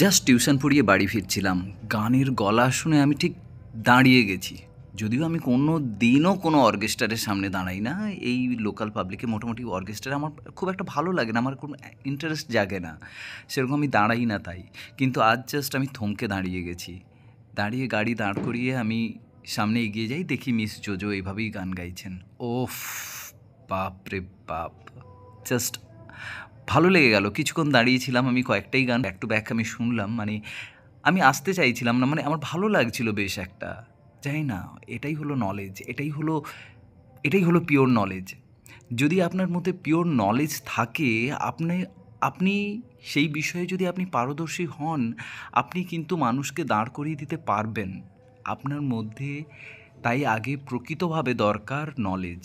Just tuition পড়িয়ে বাড়ি ফিরছিলাম, গানের গলা শুনে আমি ঠিক দাঁড়িয়ে গেছি। যদিও আমি কোনো দিনও কোনো অর্কেস্ট্রারের সামনে দাঁড়াই না, এই লোকাল পাবলিকে মোটামুটি অর্কেস্ট্রা আমার খুব একটা ভালো লাগে না, আমার কোনো ইন্টারেস্ট জাগে না, সেরকম আমি দাঁড়াই না তাই। কিন্তু আজ জাস্ট আমি থমকে দাঁড়িয়ে গেছি। দাঁড়িয়ে গাড়ি দাঁড় করিয়ে আমি সামনে এগিয়ে যাই, দেখি মিস জোজো এইভাবেই গান গাইছেন। ওফ, বাপ রে বাপ, জাস্ট ভালো লেগে গেল। কিছুক্ষণ দাঁড়িয়েছিলাম, আমি কয়েকটাই গান ব্যাক টু ব্যাক আমি শুনলাম, মানে আমি আসতে চাইছিলাম না, মানে আমার ভালো লাগছিল বেশ একটা। জানি না, এটাই হলো নলেজ, এটাই হলো পিওর নলেজ। যদি আপনার মধ্যে পিওর নলেজ থাকে, আপনি সেই বিষয়ে যদি আপনি পারদর্শী হন, আপনি কিন্তু মানুষকে দাঁড় করিয়ে দিতে পারবেন আপনার মধ্যে। তাই আগে প্রকৃতভাবে দরকার নলেজ।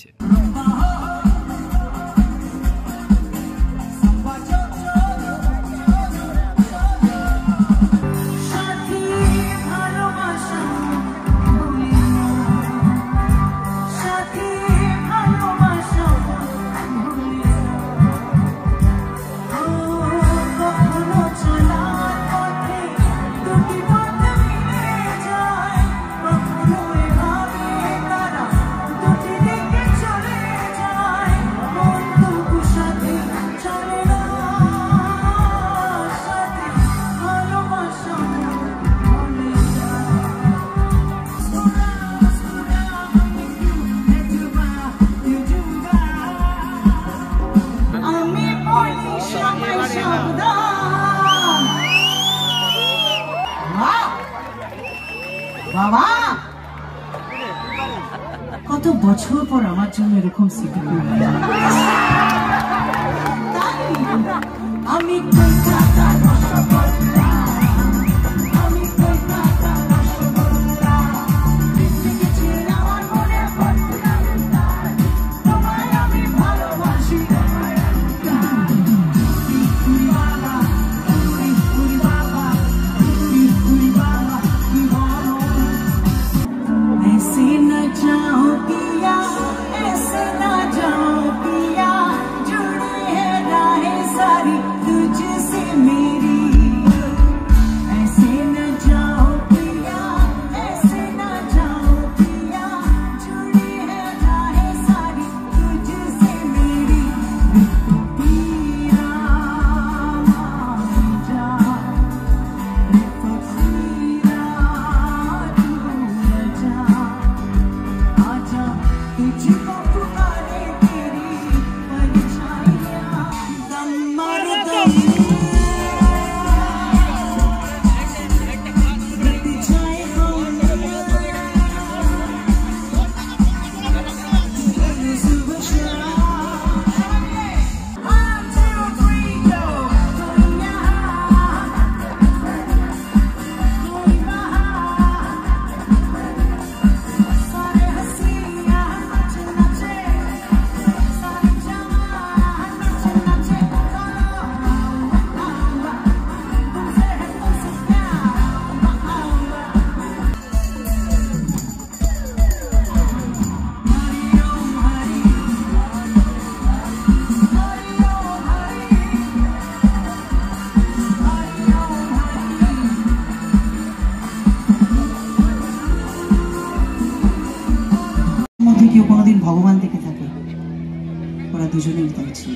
বাবা, কত বছর পর আমার জন্য এরকম সিটি আমি কেউ কোনোদিন ভগবান দেখে থাকে, ওরা দুজনেই তাই ছিল।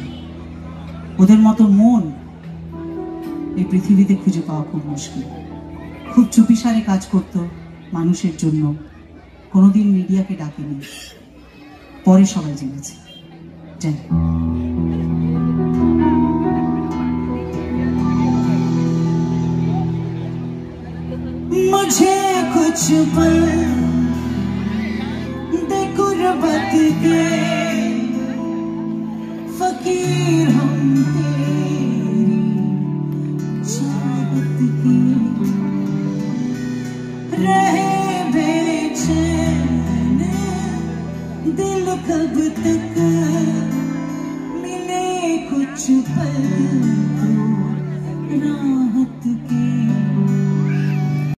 ওদের মতো মন এই পৃথিবীতে খুঁজে পাওয়া খুব মুশকিল। খুব চুপিসারে কাজ করত মানুষের জন্য, কোনোদিন মিডিয়াকে ডাকেনি, পরে সবাই জেনেছে। যাই मुझे कुछ पल दे गुर्बत के, फकीर हम तेरी चाहत की, रहे बेचैन दिल कब तक, मिले कुछ पल तो राहत